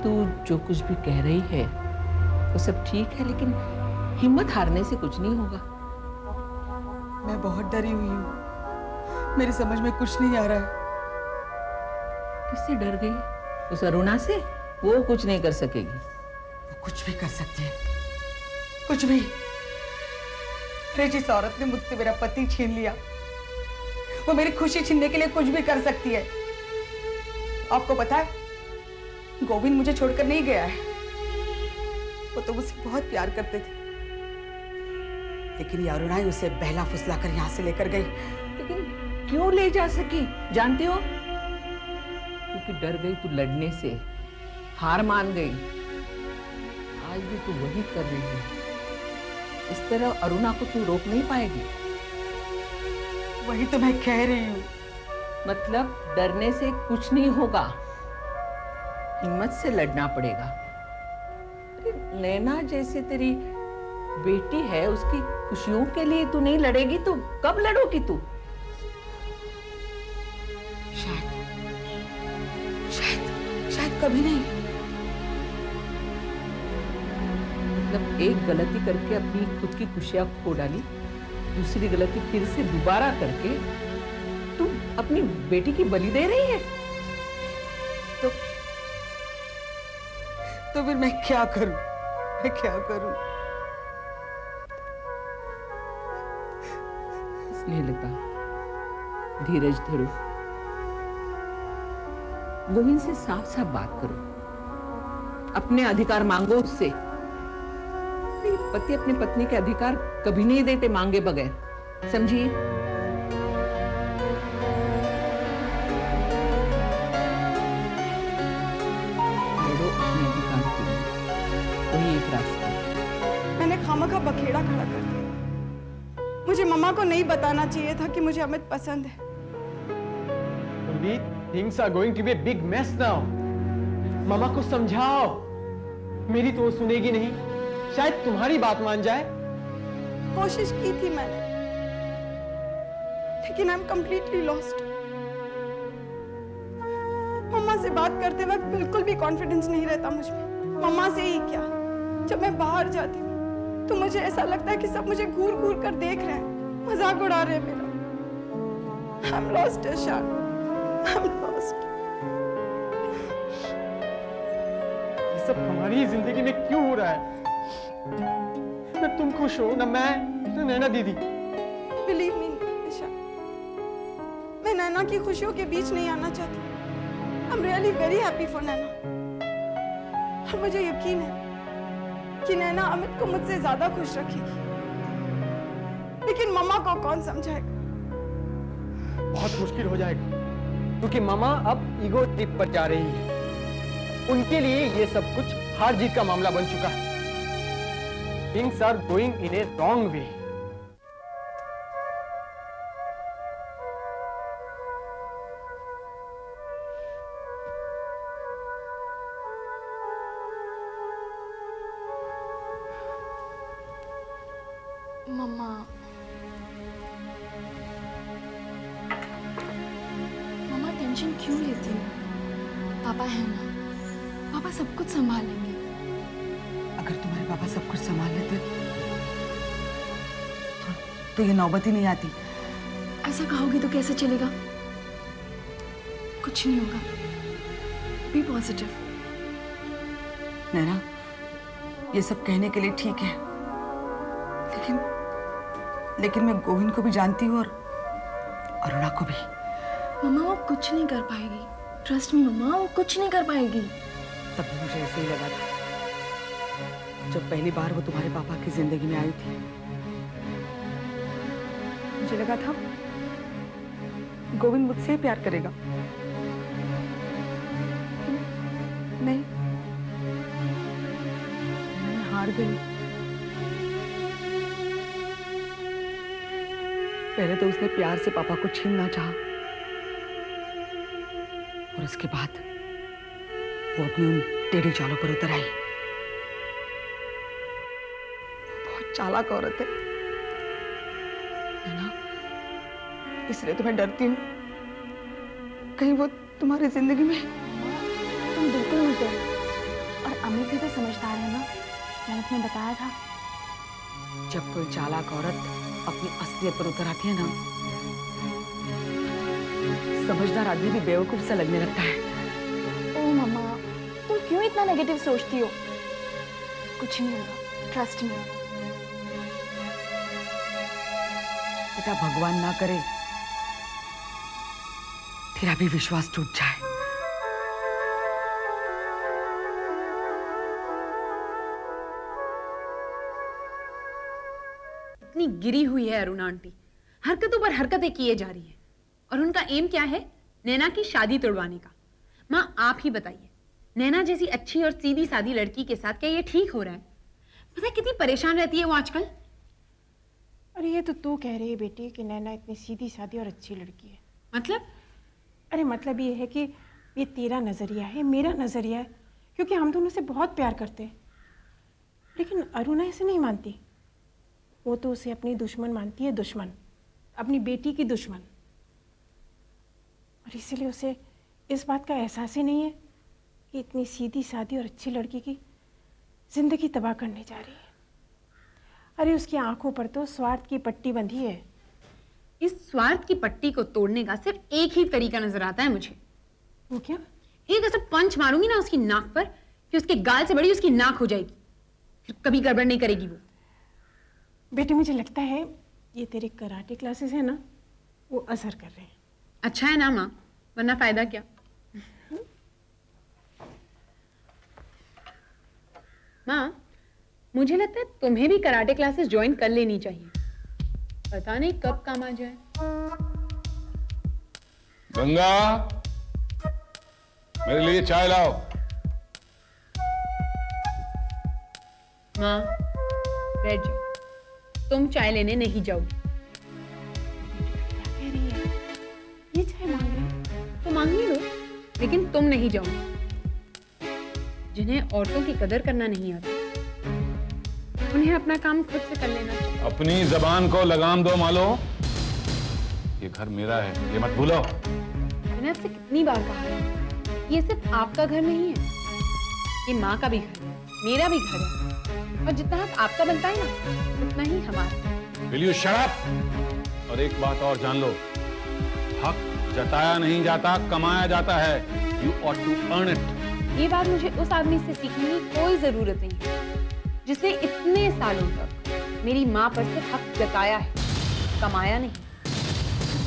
तू जो कुछ भी कह रही है वो सब ठीक है, लेकिन हिम्मत हारने से कुछ नहीं होगा। मैं बहुत डरी हुई हूँ, मेरी समझ में कुछ नहीं आ रहा है। किससे डर गई? उस अरुणा से? वो कुछ नहीं कर सकेगी। वो कुछ भी कर सकती है, कुछ भी। अरे जिस औरत ने मुझसे मेरा पति छीन लिया, वो मेरी खुशी छीनने के लिए कुछ भी कर सकती है। आपको पता है, गोविंद मुझे छोड़कर नहीं गया है। वो तो मुझसे बहुत प्यार करते थे, लेकिन ये अरुणा ही उसे बहला फुसला कर यहां से लेकर गई। लेकिन क्यों ले जा सकी जानती हो? क्योंकि डर गई तू लड़ने से, हार मान गई। आज भी तू वही कर रही है। इस तरह अरुणा को तू रोक नहीं पाएगी। वही तो मैं कह रही हूँ। मतलब डरने से कुछ नहीं होगा, हिम्मत से लड़ना पड़ेगा। अरे नैना जैसे तेरी बेटी है, उसकी खुशियों के लिए तू नहीं लड़ेगी तो कब लड़ोगी तू? शायद कभी नहीं। मतलब एक गलती करके अपनी खुद की खुशियां खो डाली, दूसरी गलती फिर से दोबारा करके तू अपनी बेटी की बलि दे रही है। तो फिर मैं क्या करूं? मैं क्या करूं? स्नेहलता, धीरज धरो। गोविंद से साफ साफ बात करो, अपने अधिकार मांगो उससे। पति अपनी पत्नी के अधिकार कभी नहीं देते मांगे बगैर, समझिए? लड़ो अपने अधिकार के लिए, वही एक रास्ता है। मैंने खामखा बखेड़ा खड़ा कर दिया। मुझे मम्मा को नहीं बताना चाहिए था कि मुझे अमित पसंद है। Things are going to be a big mess now. मामा को समझाओ। मेरी तो वो सुनेगी नहीं, शायद तुम्हारी बात मान जाए। कोशिश की थी मैंने, लेकिन आई एम कंप्लीटली लॉस्ट। मम्मा से बात करते वक्त बिल्कुल भी कॉन्फिडेंस नहीं रहता मुझ में। मम्मा से ही क्या, जब मैं बाहर जाती हूँ तो मुझे ऐसा लगता है कि सब मुझे घूर घूर कर देख रहे हैं, मजाक उड़ा रहे हैं मेरा। I am lost Irshad, I am lost. ये सब हमारी जिंदगी में क्यों हो रहा है? ना तुम खुश हो, ना मैं, ना नैना दीदी। बिलीव मी निशा, मैं नैना की खुशियों के बीच नहीं आना चाहती। I am really very happy for Naina. और मुझे यकीन है कि नैना अमित को मुझसे ज्यादा खुश रखेगी। लेकिन मम्मा को कौन समझाएगा? बहुत मुश्किल हो जाएगा, क्योंकि मामा अब ईगो ट्रिप पर जा रही है। उनके लिए ये सब कुछ हार जीत का मामला बन चुका है। Things are going in a wrong way. मम्मा, मम्मा टेंशन क्यों लेती हो? पापा है ना, पापा सब कुछ संभालेंगे। अगर तुम्हारे पापा सब कुछ संभाल लेते तो ये नौबत ही नहीं आती। ऐसा कहोगी तो कैसे चलेगा? कुछ नहीं होगा, बी पॉजिटिव। नैना, ये सब कहने के लिए ठीक है, लेकिन मैं गोविंद को भी जानती हूँ और अरुणा को भी। मम्मा वो कुछ नहीं कर पाएगी, ट्रस्ट मी मम्मा, वो कुछ नहीं कर पाएगी। तब भी मुझे ऐसे ही लगा था जब पहली बार वो तुम्हारे पापा की जिंदगी में आई थी। मुझे लगा था गोविंद मुझसे ही प्यार करेगा। नहीं, मैं हार गई। पहले तो उसने प्यार से पापा को छीनना चाहा, और उसके बाद वो अपनी उन टेढ़ी चालों पर उतर आई। बहुत चालाक औरत है ना, इसलिए तो मैं डरती हूँ कहीं वो तुम्हारी जिंदगी में। तुम बिल्कुल मत डरो, अमित भी तो समझदार है ना, मैंने तुम्हें बताया था। जब कोई चालाक औरत अपनी असलियत पर उतर आती है ना, समझदार आदमी भी बेवकूफ सा लगने लगता है। ओ मम्मा, तुम क्यों इतना नेगेटिव सोचती हो? कुछ नहीं होगा, ट्रस्ट मी। बेटा भगवान ना करे तेरा भी विश्वास टूट जाए। इतनी गिरी हुई है अरुणा आंटी, हरकतों पर हरकतें किए जा रही है। और उनका एम क्या है? नैना की शादी तोड़वाने का। माँ आप ही बताइए, नैना जैसी अच्छी और सीधी सादी लड़की के साथ क्या ये ठीक हो रहा है? पता है कितनी परेशान रहती है वो आजकल। अरे ये तो तू कह रही है बेटी कि नैना इतनी सीधी सादी और अच्छी लड़की है। मतलब? अरे मतलब ये है कि ये तेरा नज़रिया है, मेरा नज़रिया है, क्योंकि हम दोनों से बहुत प्यार करते हैं। लेकिन अरुणा ऐसे नहीं मानती। वो तो उसे अपनी दुश्मन मानती है, दुश्मन, अपनी बेटी की दुश्मन। और इसीलिए उसे इस बात का एहसास ही नहीं है कि इतनी सीधी सादी और अच्छी लड़की की ज़िंदगी तबाह करने जा रही है। अरे उसकी आंखों पर तो स्वार्थ की पट्टी बंधी है। इस स्वार्थ की पट्टी को तोड़ने का सिर्फ एक ही तरीका नजर आता है मुझे। वो क्या? एक ऐसा पंच मारूंगी ना उसकी नाक पर कि उसके गाल से बड़ी उसकी नाक हो जाएगी, फिर कभी गड़बड़ नहीं करेगी वो। बेटी मुझे लगता है ये तेरे कराटे क्लासेस है ना, वो असर कर रहे हैं। अच्छा है ना माँ, वरना फायदा क्या। माँ मुझे लगता है तुम्हें भी कराटे क्लासेस ज्वाइन कर लेनी चाहिए, पता नहीं कब काम आ जाए। गंगा, मेरे लिए चाय लाओ। माँ बैठ जाओ, तुम चाय लेने नहीं जाओगी। क्या कह रही है? ये चाय मांग रही है? तो मांगनी दो, लेकिन तुम नहीं जाओगी। जिन्हें औरतों की कदर करना नहीं आता, उन्हें अपना काम खुद से कर लेना चाहिए। अपनी जबान को लगाम दो मालो, ये घर मेरा है, ये मत भूलो। मैंने आपसे कितनी बार कहा है, ये सिर्फ आपका घर नहीं है, ये माँ का भी घर है, मेरा भी घर है। और जितना हक आपका बनता है ना, उतना ही हमारा। Will you shut up? और एक बात और जान लो, हक जताया नहीं जाता, कमाया जाता है। You ought to earn it. ये बात मुझे उस आदमी से सीखने की कोई जरूरत नहीं है, जिसने इतने सालों तक मेरी माँ पर सिर्फ हक जताया है, कमाया नहीं।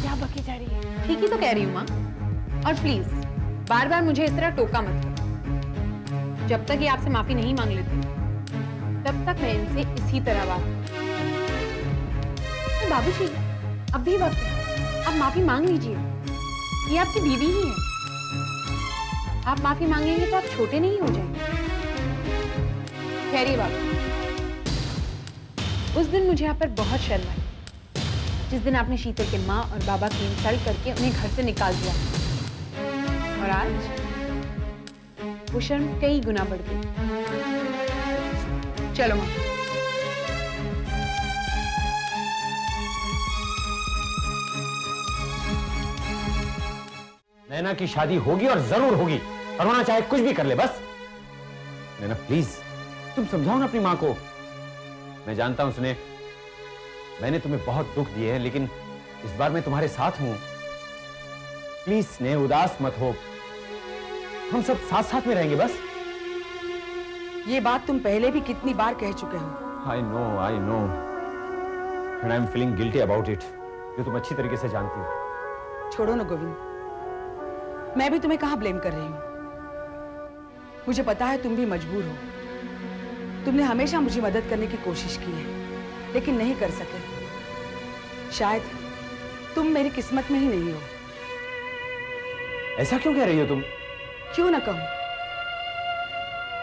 क्या बकी जा रही है? ठीक ही तो कह रही हूँ माँ। और प्लीज बार बार मुझे इस तरह टोका मत करो। जब तक ये आपसे माफी नहीं मांग लेते, तब तक मैं इनसे इसी तरह बात करूं। बाबूजी, अब भी वक्त है, आप माफी मांग लीजिए, ये आपकी बीवी ही है। आप माफी मांगेंगे तो आप छोटे नहीं हो जाएंगे। खैर बाबू, उस दिन मुझे आप पर बहुत शर्म आई, जिस दिन आपने शीतल के माँ और बाबा की इंसल्ट करके उन्हें घर से निकाल दिया। और आज वो शर्म कई गुना बढ़ गई। चलो माँ। नैना की शादी होगी और जरूर होगी। अरुणा चाहे कुछ भी कर ले, बस। नैना प्लीज तुम समझाओ ना अपनी माँ को। मैं जानता हूं मैंने तुम्हें बहुत दुख दिए हैं, लेकिन इस बार मैं तुम्हारे साथ हूं। प्लीज स्नेह, उदास मत हो, हम सब साथ साथ में रहेंगे बस। ये बात तुम पहले भी कितनी बार कह चुके हो। I know and I'm feeling guilty about it, जो तुम अच्छी तरीके से जानती हो। छोड़ो ना गोविंद, मैं भी तुम्हें कहाँ ब्लेम कर रही हूँ। मुझे पता है तुम भी मजबूर हो। तुमने हमेशा मुझे मदद करने की कोशिश की है, लेकिन नहीं कर सके। शायद तुम मेरी किस्मत में ही नहीं हो। ऐसा क्यों कह रही हो तुम? क्यों ना कहूं?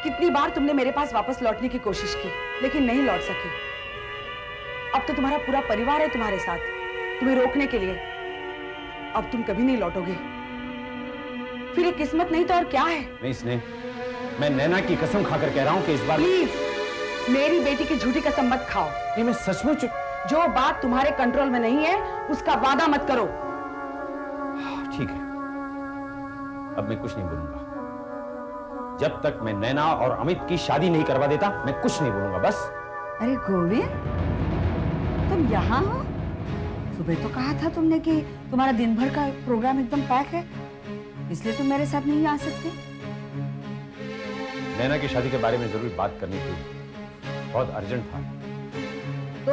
कितनी बार तुमने मेरे पास वापस लौटने की कोशिश की, लेकिन नहीं लौट सकी। अब तो तुम्हारा पूरा परिवार है तुम्हारे साथ, तुम्हें रोकने के लिए। अब तुम कभी नहीं लौटोगे। फिर ये किस्मत नहीं तो और क्या है? नहीं स्नेह, मैं नैना की कसम खाकर कह रहा हूं कि इस बार प्लीज मेरी बेटी की झूठी कसम मत खाओ। ये मैं सचमुच। जो बात तुम्हारे कंट्रोल में नहीं है, उसका वादा मत करो। ठीक है, अब मैं कुछ नहीं बोलूंगा। जब तक मैं नैना और अमित की शादी नहीं करवा देता मैं कुछ नहीं बोलूंगा, बस। अरे गोविंद, तुम यहाँ हो? सुबह तो कहा था तुमने कि तुम्हारा दिन भर का प्रोग्राम एकदम पैक है, इसलिए तुम मेरे साथ नहीं आ सकते। नैना की शादी के बारे में जरूर बात करनी थी, बहुत अर्जेंट था। तो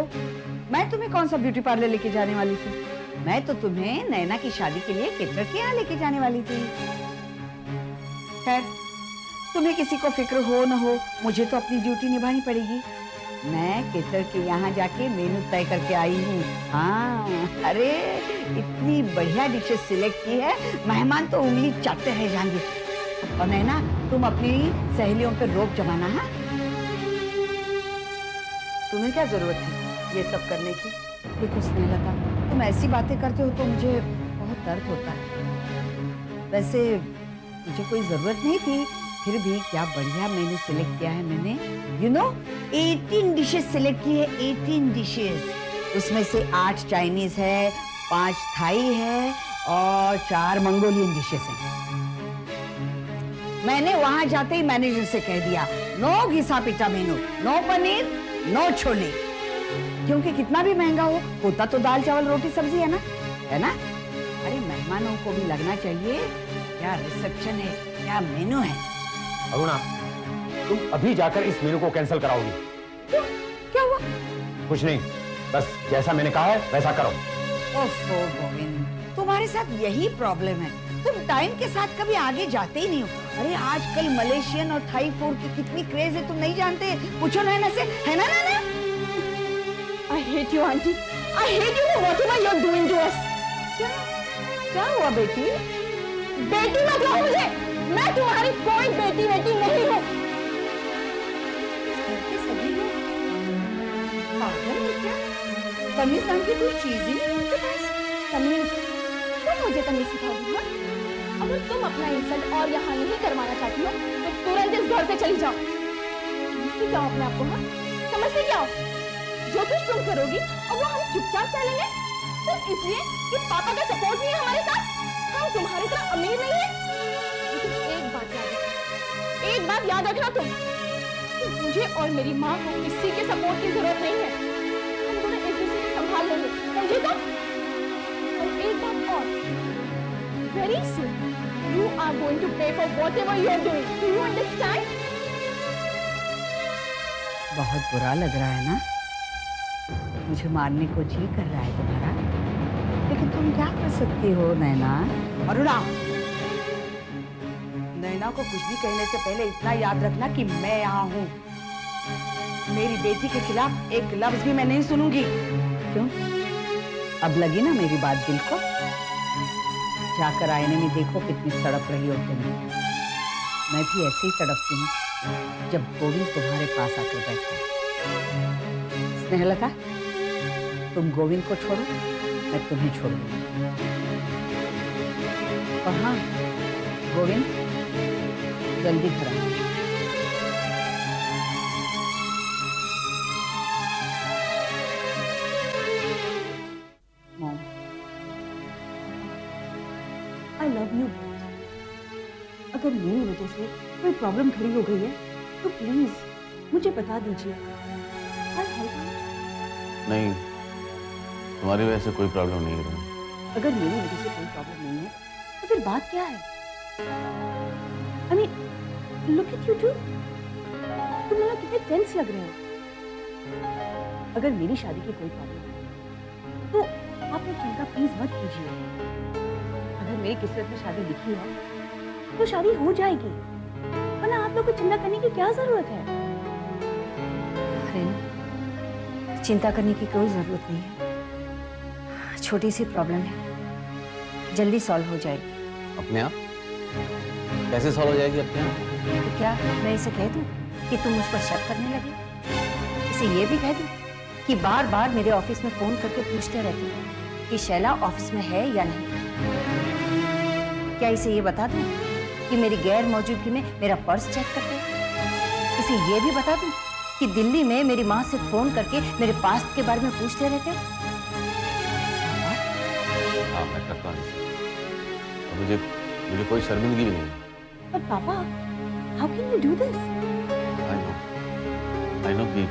मैं तुम्हें कौन सा ब्यूटी पार्लर लेके जाने वाली थी? मैं तो तुम्हें नैना की शादी के लिए केटर के यहाँ लेके जाने वाली थी। खैर, तुम्हें किसी को फिक्र हो न हो, मुझे तो अपनी ड्यूटी निभानी पड़ेगी। मैं केटर के यहाँ जाके मेनू तय करके आई हूँ। हाँ, अरे इतनी बढ़िया डिशेस सिलेक्ट की है, मेहमान तो उंगली चाटते रह जाएंगे। और नैना, तुम अपनी सहेलियों पे रोक जमाना। हाँ, तुम्हें क्या जरूरत थी ये सब करने की? देखो स्नेहलता, तुम ऐसी बातें करते हो तो मुझे बहुत दर्द होता है। वैसे मुझे कोई जरूरत नहीं थी, फिर भी क्या बढ़िया मेनू सिलेक्ट किया है मैंने। यू नो, 18 डिशेस सिलेक्ट की है, 18 डिशेस। उसमें से 8 चाइनीज है, 5 थाई है और 4 मंगोलियन डिशेस हैं। मैंने वहां जाते ही मैनेजर से कह दिया, नो घिसा पिटा menu, no paneer, no chole, क्योंकि कितना भी महंगा हो, होता तो दाल चावल रोटी सब्जी है ना, है ना? अरे मेहमानों को भी लगना चाहिए क्या रिसेप्शन है, क्या मेनू है। अरुणा, तुम अभी जाकर इस मेनू को कैंसिल कराओगी। क्यों? क्या हुआ? कुछ नहीं, बस जैसा मैंने कहा है वैसा करो। ओफो गोविंद, तुम्हारे साथ यही प्रॉब्लम है, तुम टाइम के साथ कभी आगे जाते ही नहीं हो। अरे आजकल मलेशियन और थाई फूड की कितनी क्रेज है, तुम नहीं जानते? पूछो नैना से, है ना नैना? I hate you, auntie. I hate you for whatever you're doing to us. क्या हुआ बेटी? बेटी मत कहो मुझे, मैं तुम्हारी कोई बेटी नहीं हूँ। सभी लोग पागल है क्या? तमीज नाम की कोई चीज ही नहीं उनके पास। तमीज? तुम मुझे तमीज सिखाओगी? हाँ? अगर तुम अपना इंसल्ट और यहाँ नहीं करवाना चाहती हो तो तुरंत इस घर से चली जाओ। समझती क्या हो अपने आप को? हाँ, समझते क्या हो? जो कुछ तुम करोगी और वो हम चुपचाप चलेंगे सिर्फ इसलिए कि पापा का सपोर्ट नहीं है हमारे साथ। हम तुम्हारी तरह अमीर नहीं है। लेकिन एक बात याद रखना तुम, कि मुझे और मेरी माँ को किसी के सपोर्ट की जरूरत नहीं है। हम दोनों एक दूसरे को संभाल लेंगे, समझे तुम? और एक बात और, very soon you are going to pay for whatever you are doing. Do you understand? बहुत बुरा लग रहा है ना? मुझे मारने को जी कर रहा है तुम्हारा, लेकिन तुम क्या कर सकती हो नैना? अरुणा, नैना को कुछ भी कहने से पहले इतना याद रखना कि मैं यहाँ हूँ। मेरी बेटी के खिलाफ एक लफ्ज भी मैं नहीं सुनूंगी। क्यों? अब लगी ना मेरी बात दिल को? जाकर आईने में देखो कितनी तड़प रही हो तुम। मैं भी ऐसे ही तड़पती हूँ जब गोविंद तुम्हारे पास आकर बैठा है। स्नेहलता, तुम गोविंद को छोड़ो, मैं तुम्हें छोड़ूंगी। और हाँ गोविंद, जल्दी घर आओ। Mom, I love you. अगर मेरी वजह से कोई प्रॉब्लम खड़ी हो गई है तो प्लीज मुझे बता दीजिए। I'll help you. नहीं, तुम्हारी वजह से कोई प्रॉब्लम नहीं है। अगर मेरी वजह से कोई प्रॉब्लम नहीं है तो फिर बात क्या है? I mean, look at you two. तुम लोग कितने टेंस लग रहे हो। अगर मेरी शादी की कोई प्रॉब्लम है तो आप लोग चिंता प्लीज मत कीजिए। अगर मेरी किस्मत में शादी लिखी है तो शादी हो जाएगी, वरना आप लोग को चिंता करने की क्या जरूरत है? अरे चिंता करने की कोई जरूरत नहीं है, छोटी सी प्रॉब्लम है, जल्दी सॉल्व हो जाएगी। अपने आप? कैसे सॉल्व हो जाएगी अपने आप? तो क्या मैं इसे कह दूं कि तुम मुझ पर शक करने लगे? इसे ये भी कह दूं कि बार बार मेरे ऑफिस में फोन करके पूछते रहते हो कि शैला ऑफिस में है या नहीं? क्या इसे ये बता दूं कि मेरी गैर मौजूदगी में मेरा पर्स चेक करते हो? इसे ये भी बता दूं कि दिल्ली में मेरी माँ से फोन करके मेरे पास्ट के बारे में पूछते रहते हो? हाँ, मैं करता हूँ। मुझे कोई शर्मिंदगी भी नहीं। पर पापा, how can you do this? I know कि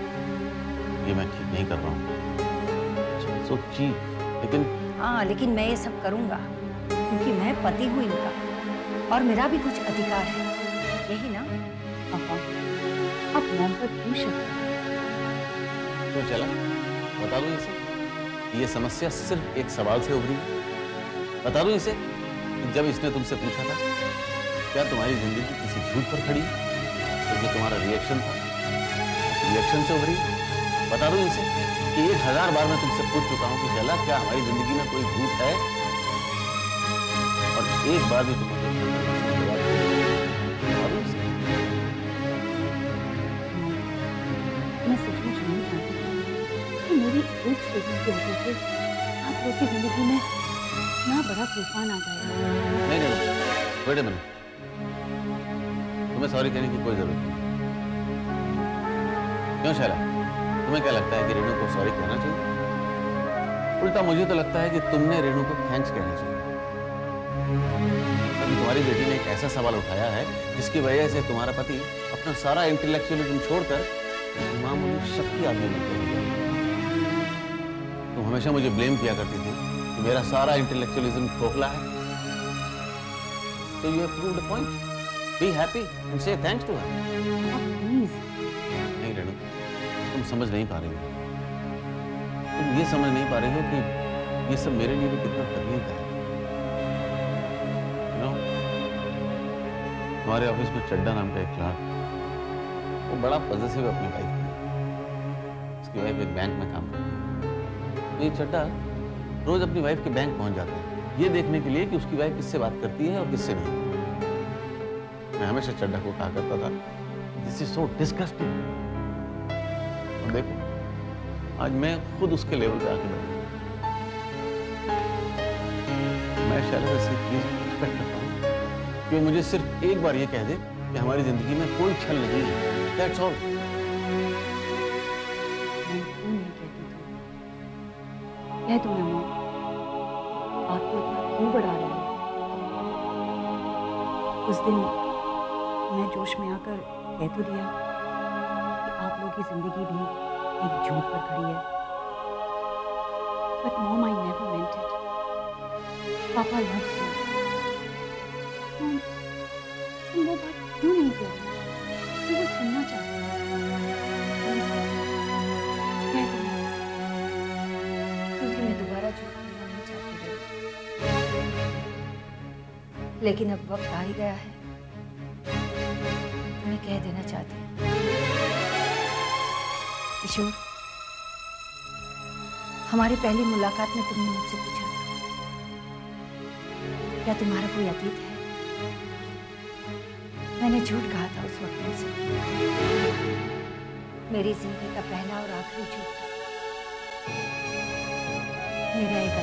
ये मैं ठीक नहीं कर रहा हूँ, सो चीप, लेकिन हाँ, लेकिन मैं ये सब करूंगा क्योंकि मैं पति हूँ इनका और मेरा भी कुछ अधिकार है, यही ना? अब मैम पर क्यों शक? तो चला बता दूं इसे, ये समस्या सिर्फ एक सवाल से उभरी है। बता दूं इसे कि जब इसने तुमसे पूछा था क्या तुम्हारी जिंदगी किसी झूठ पर खड़ी है, तो जो तुम्हारा रिएक्शन था रिएक्शन से उभरी है। बता दूं इसे कि 1000 बार मैं तुमसे पूछ चुका हूं कि चला क्या हमारी जिंदगी में कोई झूठ है, और एक बार भी तुमने जवाब नहीं दिया। बता दूं इसे। मैं सचमुच नहीं चाहती कि मेरी एक स्टेटमेंट की वजह से आप लोग की जिंदगी में इतना बड़ा तूफान आ जाए। नहीं नहीं वेट अ मिनट, तुम्हें सॉरी कहने की कोई जरूरत नहीं। क्यों शैला, तुम्हें क्या लगता है कि रेणु को सॉरी कहना चाहिए? उल्टा मुझे तो लगता है कि तुमने रेणु को थैंक्स कहना चाहिए। अभी तुम्हारी बेटी ने एक ऐसा सवाल उठाया है जिसकी वजह से तुम्हारा पति अपना सारा इंटेलेक्चुअलिज्म छोड़कर मामूली शक्ति आदमी बन गया। तुम हमेशा मुझे ब्लेम किया करती थी कि मेरा सारा इंटेलेक्चुअलिज्म खोखला है। So you have proved a point. Be happy and say thanks to her. Please नहीं रेणु, तुम समझ नहीं पा रही हो। तुम ये समझ नहीं पा रही हो कि ये सब मेरे लिए भी कितना तकलीफ है। You know, हमारे ऑफिस में चड्डा नाम का एक क्लार्क, वो बड़ा पॉजिटिव है अपनी वाइफ में। उसकी वाइफ एक बैंक में काम करती है। तो ये चड्डा रोज अपनी वाइफ के बैंक पहुंच जाता है ये देखने के लिए कि उसकी वाइफ किससे बात करती है और किससे नहीं। मैं हमेशा चड्डा को कहा करता था दिस इज सो डिस्गस्टिंग, और देखो आज मैं खुद उसके लेवल पे आके बैठा। मैं शैला से प्लीज एक्सपेक्ट करता हूँ कि वो मुझे सिर्फ एक बार ये कह दे कि हमारी जिंदगी में कोई छल नहीं है, दैट्स ऑल। मैं क्यों नहीं कहती थी? कह दो ना मॉम, आप तो इतना क्यों बढ़ा रही हैं? उस दिन मैं जोश में आकर कह तो दिया कि आप लोगों की जिंदगी भी एक झूठ पर खड़ी है, but mom I never meant it. पापा लव्स यू। तुम वो बात क्यों नहीं कह रही? कि वो सुनना चाहती है। कह दो ना, क्योंकि मैं दोबारा झूठ बोलना नहीं चाहती रही। लेकिन अब वक्त आ ही गया है, मैं कह देना चाहती हूँ। किशोर, हमारी पहली मुलाकात में तुमने मुझसे पूछा था क्या तुम्हारा कोई अतीत है? मैंने झूठ कहा था उस वक्त मुझसे। मेरी जिंदगी का पहला और आखिरी झूठ था। मेरा एक